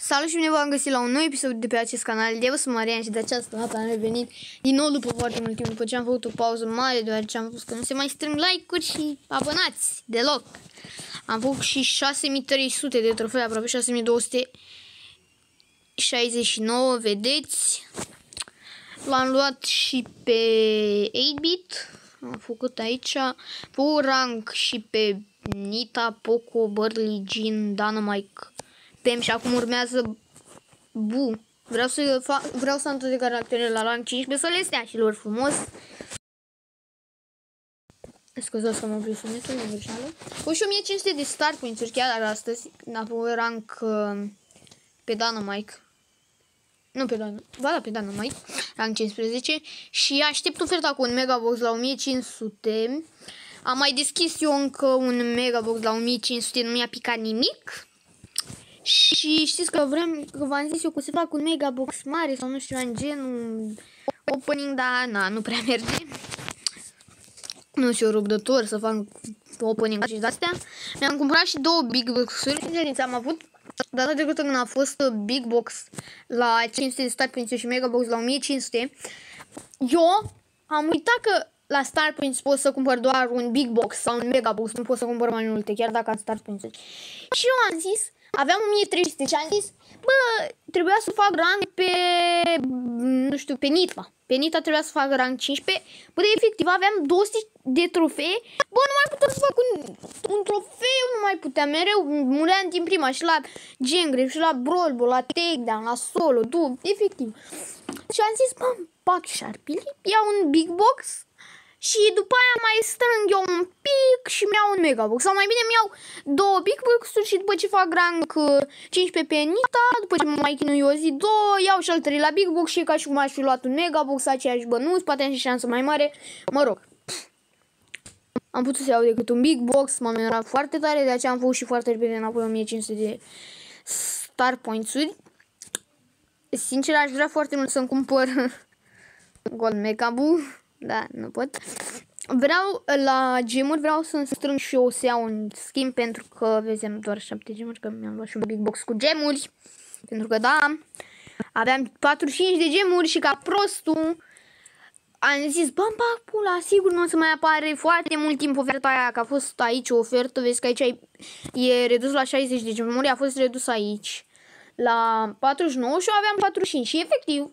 Salut și bine v-am găsit la un nou episod de pe acest canal. Eu sunt Marian și de această dată am revenit din nou după foarte mult timp, după ce am făcut o pauză mare, deoarece am văzut că nu se mai strâng like-uri și abonați deloc. Am făcut și 6300 de trofee, aproape 6269, vedeți. L-am luat și pe 8-bit, am făcut aici, pe rank și pe Nita, Poco, Burly, Jin, Dynamite, Pem și acum urmează Bu. Vreau să am toate caracterele la rank 15, să le stea și lor frumos. Scuzați că m-am oprit sunetul, nu greșeală. Cu și 1500 de start points-uri chiar astăzi, am făcut rank pe Dynamite. Nu pe Dynamite, ba da, pe Dynamite, rank 15 și aștept oferta cu un megabox la 1500. Am mai deschis eu încă un megabox la 1500, nu mi-a picat nimic. Și știți că v-am zis eu că se fac un megabox mare sau nu știu, în genul opening, dar na, nu prea merge. Nu sunt eu răbdător să fac opening și de-astea. Mi-am cumpărat și două big box-uri. Am avut data trecută când a fost big box la 500 de start points și megabox la 1500. Eu am uitat că la start points pot să cumpăr doar un big box sau un megabox, nu pot să cumpăr mai multe, chiar dacă am start points. Și eu am zis, aveam 1300 și am zis, bă, trebuia să fac rank pe, nu știu, pe Nita. Pe Nita trebuia să fac rank 15. Bă, efectiv, aveam 200 de trofee. Bă, nu mai puteam să fac un trofeu, nu mai puteam. Mereu muream din prima și la Gengrave, și la Brawl Ball, la Takedown, la Solo, efectiv. Și am zis, bă, fac șarpili, iau un big box. Și după aia mai strâng eu un pic și mi-iau un megabox. Sau mai bine mi-iau două big box-uri și după ce fac rank 15 pe Nita, după ce mă mai chinui o zi, două, iau și al trei la big box și e ca și cum aș fi luat un megabox, aceeași bănuți, poate am și șansă mai mare. Mă rog, am putut să iau decât un big box, m-am enervat foarte tare, de aceea am făcut și foarte repede înapoi 1500 de star points-uri. Sincer, aș vrea foarte mult să-mi cumpăr Gold Megabu. Da, nu pot. Vreau la gemuri, vreau să-mi strâng și eu să iau un schimb, pentru că vezi, am doar 7 gemuri, că mi-am luat și un big box cu gemuri. Pentru că da, aveam 45 de gemuri și ca prostul am zis, bă, pula, sigur nu o să mai apare foarte mult timp oferta aia, că a fost aici o ofertă, vezi că aici e redus la 60 de gemuri, a fost redus aici la 49 și eu aveam 45 și efectiv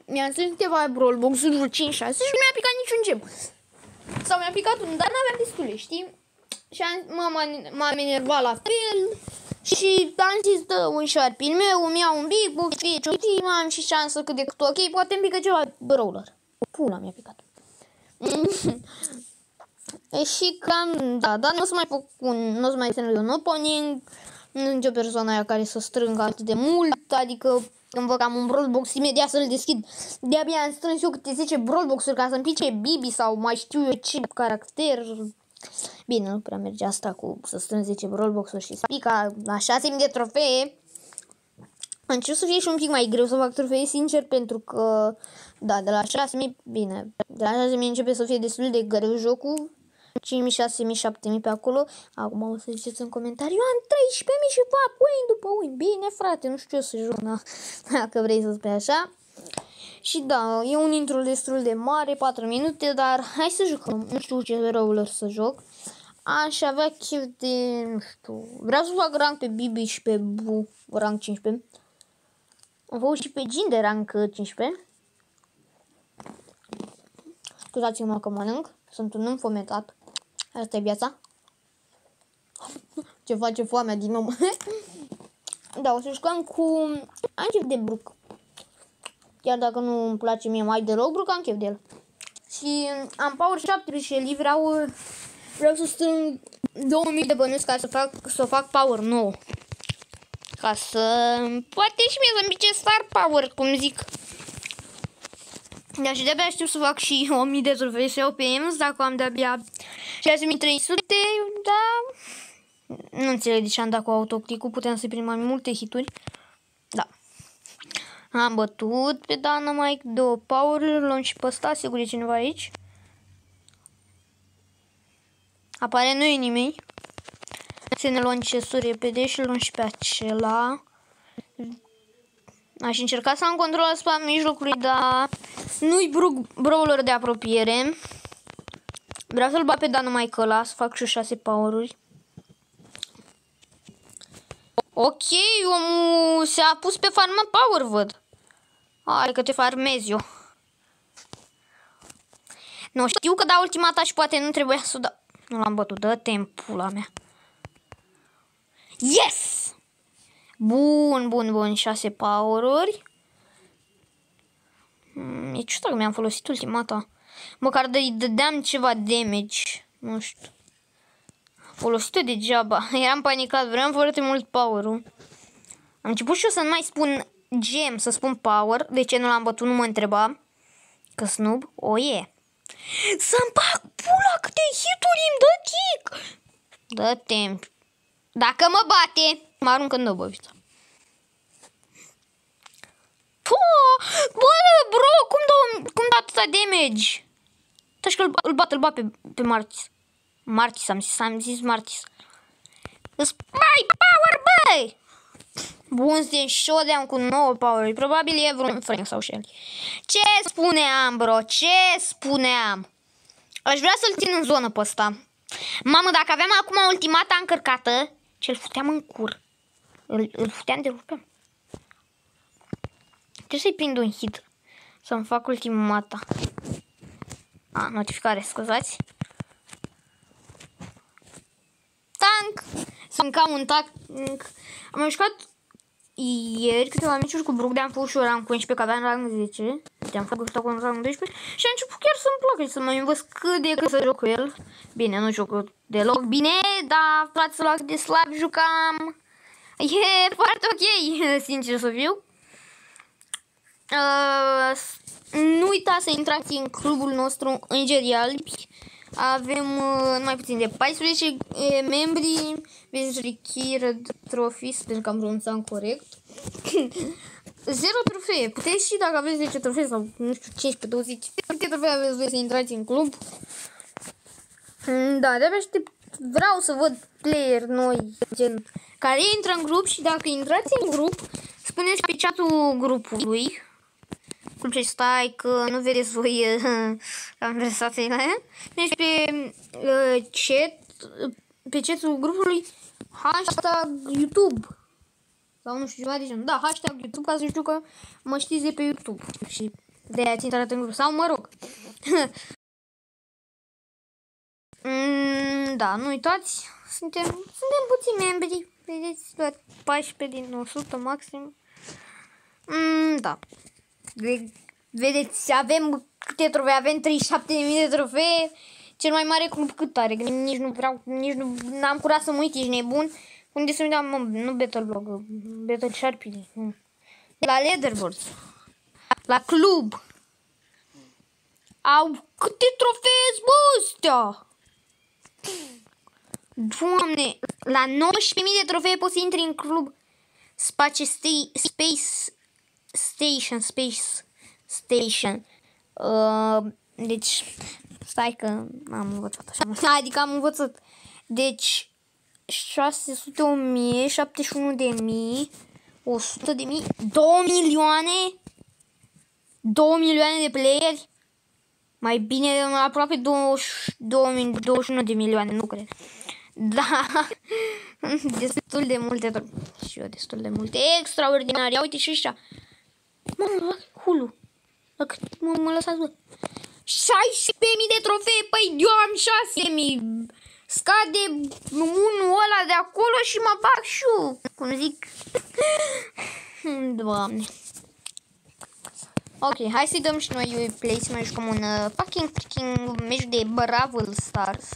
mi-am strâns câteva Brawl Box-uri 5-6 și nu mi-a picat niciun gem. Sau mi-a picat unul, dar n-aveam destule, știi? Și m-am enervat la fel și am zis, dă un șarpil meu, îmi iau un big box, fie ce am și șansă cât de cât ok, poate îmi pică ceva brawler. Pula mi-a picat. Și cam, da, dar nu o să mai fac nu o să mai strâng un opening. Nu sunt nicio persoană aia care să strângă atât de mult, adică când văd că am un Brawl Box, imediat să-l deschid. De-abia am strâns eu câte 10 Brawl Box-uri ca să-mi pice Bibi sau mai știu eu ce caracter. Bine, nu prea merge asta cu să strâng 10 Brawl Box-uri și să pica la 6000 de trofee. Încerc să fie și un pic mai greu să fac trofee, sincer, pentru că, da, de la 6000, bine, de la 6000 începe să fie destul de greu jocul. 5.000, 6.000, 7.000 pe acolo. Acum o să ziceți în comentarii, eu am 13.000 și fac win după win. Bine, frate, nu știu ce să joc, dacă vrei să spui așa. Și da, e un intro destul de mare, 4 minute, dar hai să jucăm. Nu știu ce roller să joc. Aș avea chef de, nu știu, vreau să fac rank pe Bibi și pe Bu, rank 15. Am făcut și pe Jin de rank 15. Scuzați-mă că mănânc, sunt un înfometat. Asta e viața. Ce face foamea din nou. Da, o să jucăm cu... Am chef de Brook. Chiar dacă nu îmi place mie mai deloc Brook, am chef de el. Și am power 17 și vreau să strâng 2000 de bănuți ca să fac power 9. Ca să... Poate și mie să-mi pice star power, cum zic. Da, și de-abia știu să fac și 1000 de trofei sau pe EMS, dacă am de-abia 6300, da, nu înțeleg de ce am dat cu autoclick-ul, puteam să prind mai multe hituri, da. Am bătut pe Dynamite, 2 power-uri, luăm și pe ăsta, sigur e cineva aici. Apare nu e nimeni. Să ne luăm ce repede și luăm și pe acela. Aș încerca să am control asupra mijlocului, dar nu-i brawler de apropiere. Vreau să-l bat pe Dynamite ăla, să fac și 6 power-uri. Ok, omul s-a pus pe farmă power, văd. Hai că te farmezi eu. Nu, știu că dau ultimata și poate nu trebuia să o dau. Nu l-am bătut, dă-te în pula mea. Yes! Bun, 6 power-uri. E ciudat că mi-am folosit ultimata. Măcar îi dădeam ceva damage. Nu știu. Folosit-o degeaba. Eram panicat, vreau foarte mult power-ul. Am început și eu să nu mai spun gem, să spun power. De ce nu l-am bătut, nu mă întreba. Că snub, Să-mi bag pula câte hit-uri îmi dă kick. Dă-te. Dacă mă bate, mă arunc în dăbăvița. Bă, bro, cum dă atâta damage? Taci că îl bat pe Martis. Martis, am zis Martis. Mai power, băi! Bun, suntem showdown cu 9 power. Probabil e vreun Frank sau Shelly. Ce spuneam, bro? Ce spuneam? Aș vrea să-l țin în zonă pe ăsta. Mamă, dacă aveam acum ultimata încărcată, ce-l futeam în cur. Îl futeam de rupeam. Trebuie să-i prind un hit. Să-mi fac ultimata. Notificare, scuzați. Tank! Sunt ca un tank. Am mai jucat ieri câteva meciuri cu Brook, de-am fost și eu rang 11, că aveam rang 10. Te-am făcut cu rang 12 și a început chiar să-mi placă să mai învăț cât de cât să joc cu el. Bine, nu joc deloc bine, dar fraților, cât de slab jucam. E foarte ok, sincer să fiu. Nu uitați să intrați în clubul nostru Îngerial. Avem mai puțin de 14 membri. Veți Required Trophies, pentru că am pronunțat corect. 0 trofee. Puteți și dacă aveți 10 trofee sau nu știu 15, 20, câte trofee aveți voi să intrați în club. Da, de-abia aștept. Vreau să văd player noi, gen, care intră în grup și dacă intrați în grup, spuneți pe chat-ul grupului. Cum ce stai că nu vedeți voi conversațiile. Deci pe chat-ul grupului hashtag YouTube. Sau nu știu ceva de genul. Da, hashtag YouTube ca să știu că mă știți de pe YouTube. Și de-aia ați intrat în grup. Sau mă rog. Da, nu uitați. Suntem puțini membri. Vedeți, doar 14 din 100 maxim. Da. Vedeți, avem câte trofee? Avem 37.000 de trofee. Cel mai mare club cât are? Nici nu vreau, n-am curat să mă uit, ești nebun. Unde să-mi dau, nu Battleblock, Battle Sharpie. La Leaderboards. La club. Au câte trofee bă astea? Doamne, la 19.000 de trofee poți să intri în club. Space Station. Deci, stai că am învățat așa. Adică am învățat. Deci, 600, 1000, 71 de mii, 100 de mii, 2 milioane? 2 milioane de playeri? Mai bine, aproape 21 de milioane, nu cred. Da, destul de multe. Și eu destul de multe. Extraordinar. Ia uite și ăștia. Mamă, Hulu. Mă lăsați, bă. 16.000 de trofee. Păi eu am 6.000. Scade unul ăla de acolo și mă bag și eu. Cum zic. Doamne. Ok, hai să-i dăm și noi play să mai jucăm un fucking meci de Brawl Stars.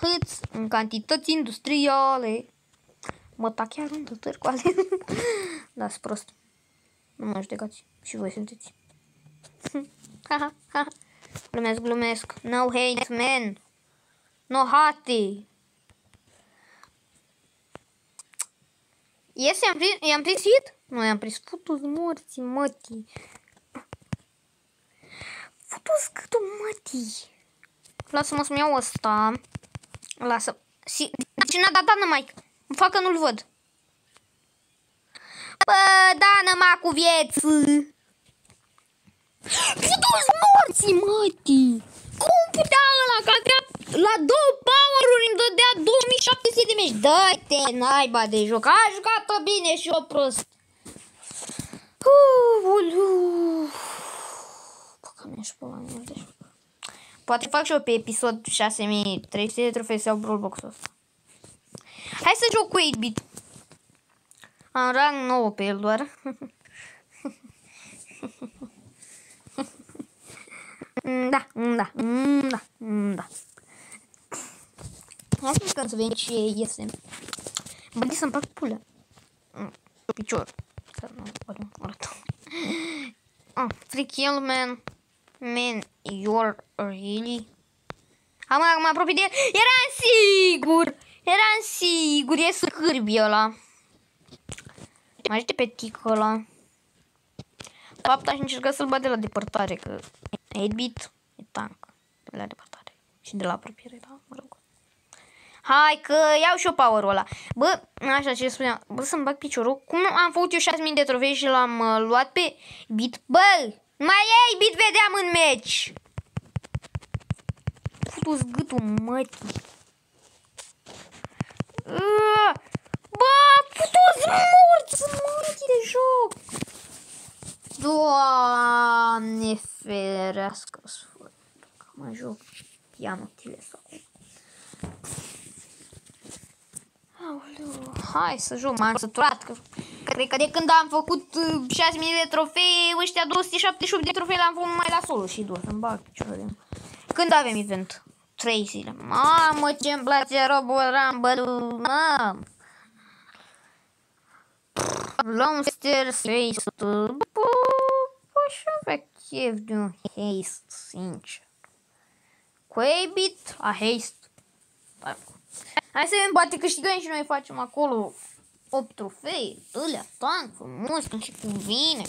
Hâți în cantități industriale. Mă tac chiar în târcoale. Da-s prost. Nu mă judecați. Și voi sunteți. Glumesc. No hate, man. No hate. Yes, i-am prins hit? Nu, i-am prins futus morții, mătii. Futus câtul mătii. Lasă-mă să-mi iau ăsta. Lasă. Deci n-a dat Dynamite. Îmi fac că nu-l văd. Bă, da, năma cu vieți! Putu-ți morții, mătii! Cum putea ăla, că la 2 power-uri îmi dădea 2700 de meci? Dă-te, naiba de joc, a jucat-o bine și eu prost. Că mi-aș pula mea de joc. Poate fac și eu pe episod 6300 de trofei sau Brawlbox-ul ăsta. Hai să joc cu 8-bit. Am rang 9 pe el doar. Da. Hai să încercăm să vedem ce iese. Bă, să-mi fac pulă. Picior. Free kill, man. Man, you're really... Am apropiat de el. Eram sigur. E scârbii ăla. Mai ajute pe tic ăla. Fapt, aș încerca să-l bat de la depărtare, că 8-bit e tank. De la depărtare. Și de la apropiere, da? Mă rog. Hai că iau și eu power-ul ăla. Bă, așa ce spuneam. Bă, să-mi bag piciorul. Cum am făcut eu 6000 de trofei și l-am luat pe bit? Bă, mai ei bit vedeam în meci. Putu-ți gâtul, mătii. Bă, putu-ți morți, mătii de joc. Doamne ferească, sfânt. Că mă joc. Ia motive acum. Hai să joc, m-am săturat. Cred că de când am făcut 6000 de trofei, ăștia 278 de trofei l-am făcut numai la solo și doar să-mi bag picioarele. Când avem event? 3 zile. Mamă, ce-mi place Robo Rumble, mamă. Longster Haste. Bă, aș avea chef de un Haste, sincer. Cu 8-bit, a Haste. Hai să vedem, poate câștigăm și noi facem acolo 8 trofei, ălea, tank, frumos, cum se cuvine.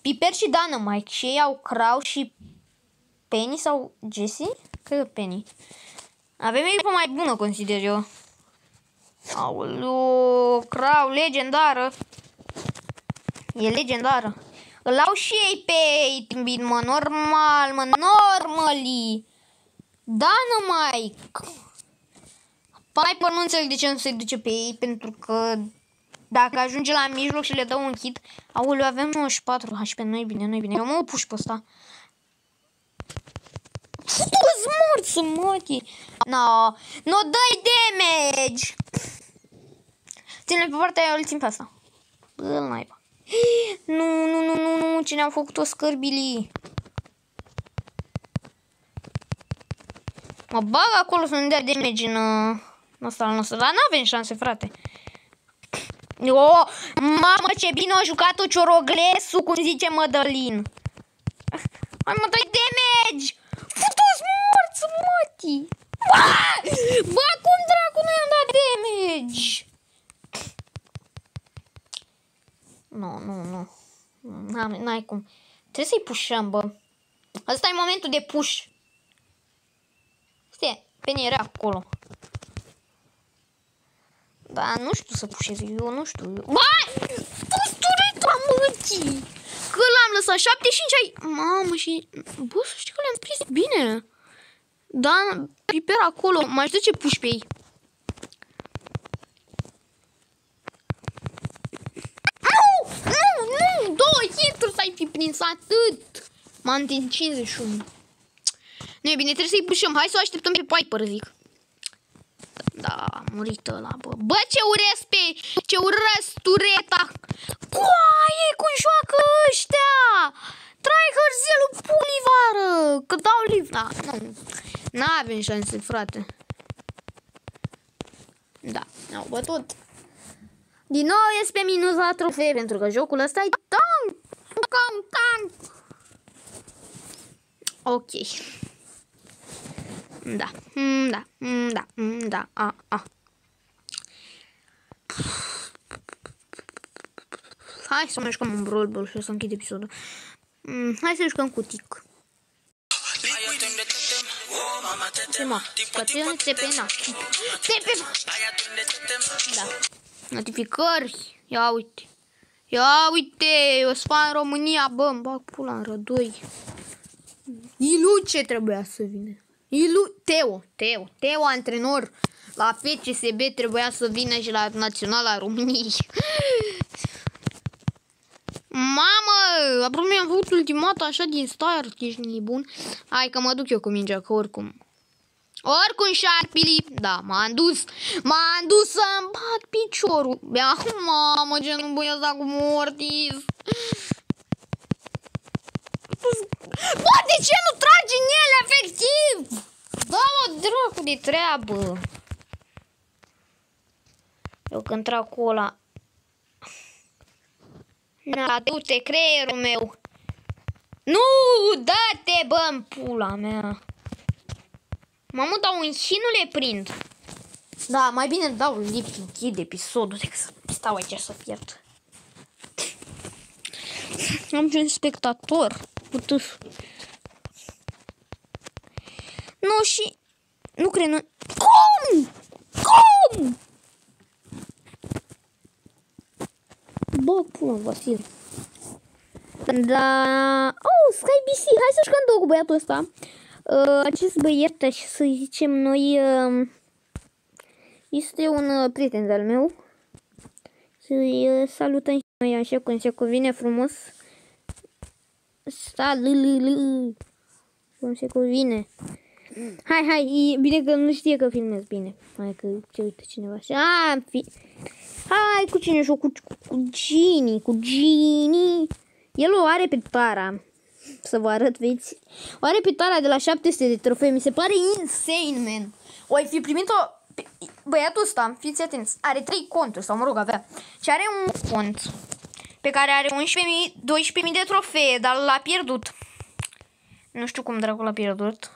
Piper și Dynamite și ei au Crow și Penny sau Jessie? Cred că Penny. Avem echipă mai bună, consider eu. Aoleu, Crow, legendară. E legendară. Îl au și ei pe 8-bit, mă, normal, mă, normally. Dynamite. Piper nu înțeleg de ce nu se duce pe ei, pentru că dacă ajunge la mijloc și le dă un hit, aoleu, avem 94 HP, nu-i bine, nu-i bine, eu mă opuși pe ăsta. Futu-ți morți, mătii! No, dai damage! Ține-l pe partea aia, îl țin pe asta. Bă, naiba. Nu, cine au făcut-o scârbilii? Mă bag acolo să nu dea damage în ăsta al nostru, dar n-avem șanse, frate. Mamă, ce bine a jucat-o Cioroglesu, cum zice Mădălin. Hai, mă, dai damage! Futu-ți morți, mătii! Bă, cum dracu nu i-am dat damage? Nu. N-ai cum. Trebuie să-i pushăm, bă. Ăsta e momentul de push. Stai, Penny era acolo. Da, nu știu să pușez, eu nu știu. Băi! Pustureta, mătii! Că l-am lăsat 75 ai... Mamă, și... Bă, să știi că le-am prins bine. Da, Piper acolo. M-aș duce push pe ei. Nu! 2 hituri să-ai fi prins atât. M-am întins 51. Nu e bine, trebuie să-i pușăm. Hai să o așteptăm pe Piper, zic. Da, a murit ăla, bă. Bă, ce urăsc tureta. Coaie, cum joacă ăștia. Trai hărzelul pulii vară. Că dau liv. Da, nu. N-avem șanse, frate. Da, au bătut. Din nou ies pe minus la trofee, pentru că jocul ăsta e tank. Cam tank. Ok. Da. Hai să mai jucăm un Brawl Ball și o să închid episodul. Hai să jucăm cu tic. Ce mă? Scațiune TP, na. TP, mă. Da. Notificări. Ia uite. Ia uite, eu sunt fan în România, bă, îmi bag pula în Rădoi. Ilu ce trebuia să vină? Teo, antrenor la FCSB, trebuia să vină și la Naționala României. Mamă, aproape mi-am făcut ultimata așa din start, ești nebun. Hai că mă duc eu cu mingea, că oricum. Oricum, șarpili, da, m-am dus să-mi bat piciorul. Mamă, ce nu voi ăsta cu Mortis. Bă, de ce nu tragi în ele, efectiv? Da-mă, dracu de treabă. Eu când trag cu ăla. Na, du-te, creierul meu. Nu, dă-te, bă, în pula mea. Mamă, dau un și nu le prind. Da, mai bine dau lipt, închid episodul decât să stau aici să pierd. Am și un spectator. Putuf. Nu, și... Nu cred, nu... Cum? Bă, până, Vasil. Da... Oh, Sky BC, hai să jucăm două cu băiatul ăsta. Acest băiat, așa să zicem noi, este un prieten al meu. Să-i salutăm și noi așa cum se cuvine frumos. Cum se cuvine. Hai, e bine că nu știe că filmez bine. Hai că ce uită cineva așa. Hai, cu cine joc? Cu Gini. El o are pe Tara. Să vă arăt, vedeți? O are pe Tara de la 700 de trofei. Mi se pare insane, man. O ai fi primit-o... Băiatul ăsta, fiți atenți, are 3 conturi, sau mă rog, avea. Și are un cont pe care are 11.000, 12.000 de trofee, dar l-a pierdut. Nu știu cum dracu l-a pierdut.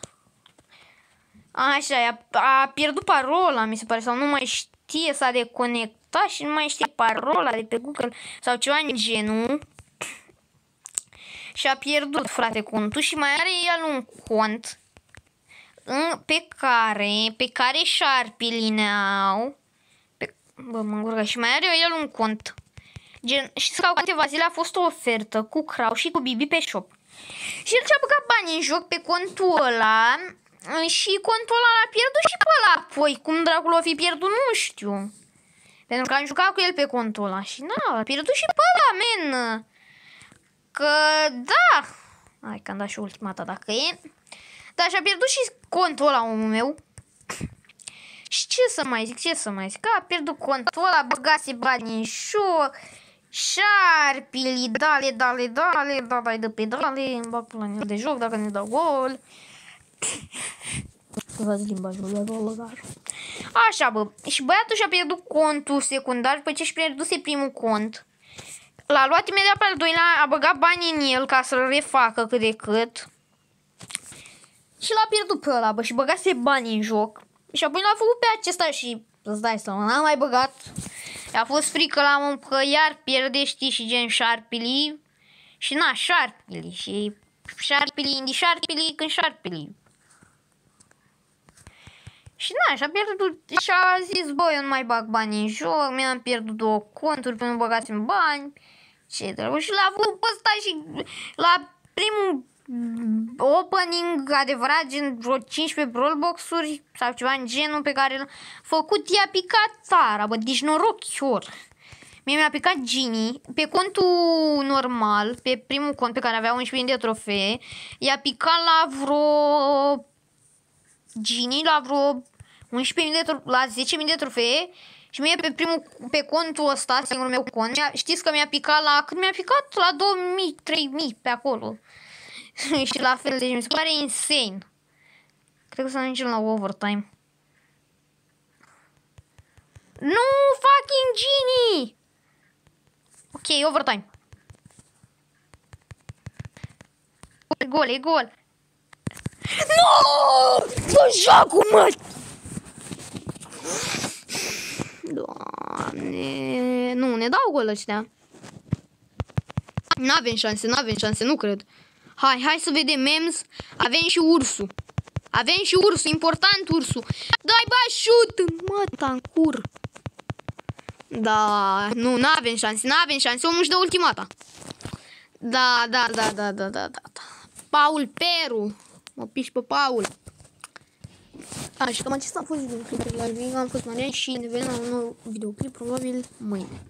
Așa, a pierdut parola, mi se pare, sau nu mai știe, s-a deconectat și nu mai știe parola de pe Google sau ceva în genul. Și a pierdut, frate, contul și mai are el un cont pe care șarpilii ne-au. Bă, mă încurcă. Și mai are el un cont. Gen, știți că au câteva zile a fost o ofertă cu Crow și cu Bibi pe shop. Și el și-a băgat bani în joc pe contul ăla. Și contul ăla l-a pierdut și pe ăla. Apoi, cum dracul o fi pierdut, nu știu. Pentru că am jucat cu el pe contul ăla. Și na, l-a pierdut și pe ăla, men. Că, da. Hai că am dat și ultimata dacă e. Dar și-a pierdut și contul ăla, omul meu. Și ce să mai zic, Că a pierdut contul ăla, băgase bani în joc. Șarpili, dale, de pe dale, îmi bag la el de joc dacă ne dau gol. Așa, bă. Și băiatul și-a pierdut contul secundar după ce și pierduse primul cont. L-a luat imediat pe al doilea, a băgat bani în el ca să-l refacă cât de cât. Și l-a pierdut pe ăla, bă, și băgase bani în joc. Și apoi l-a făcut pe acesta și îți dai seama, n-am mai băgat. A fost frică la om că iar pierde, știi, și gen șarpili. Și na, șarpili. Și șarpili, indi șarpili, când șarpili. Și na, și-a pierdut, și-a zis, bă, eu nu mai bag bani în joc, mi-am pierdut 2 conturi până băgați în bani. Ce drăguț, și l-a avut pe ăsta și la primul opening adevărat, gen vreo 15 brawlbox-uri sau ceva în genul pe care l-a făcut, i-a picat Tara, bă, deci norochior. Mie mi-a picat Gini pe contul normal, pe primul cont pe care avea 11.000 de trofee, i-a picat la vreo Gini, la vreo 11.000 de la 10.000 de trofee. Și mie pe contul ăsta, singurul meu cont, știți că mi-a picat la, cât mi-a picat? La 2.000, 3.000 pe acolo. Și la fel, deci mi se pare insane. Cred că să ajungem la overtime. Nu, fucking Genie! Ok, overtime. E gol. Nu! Dă jocul, mă! Doamne, nu, ne dau gol ăștia. N-avem șanse, nu cred. Hai să vedem, memes. Avem și ursul. Important ursul. Dai, ba, shoot! Mă, tancur. Da, nu, n-avem șanse, omul își dă ultimata. Da. Paul Peru. Mă piși pe Paul. Și cam acesta a fost videoclipul la Liga, am fost Marian și ne vedem la un nou videoclip probabil mâine.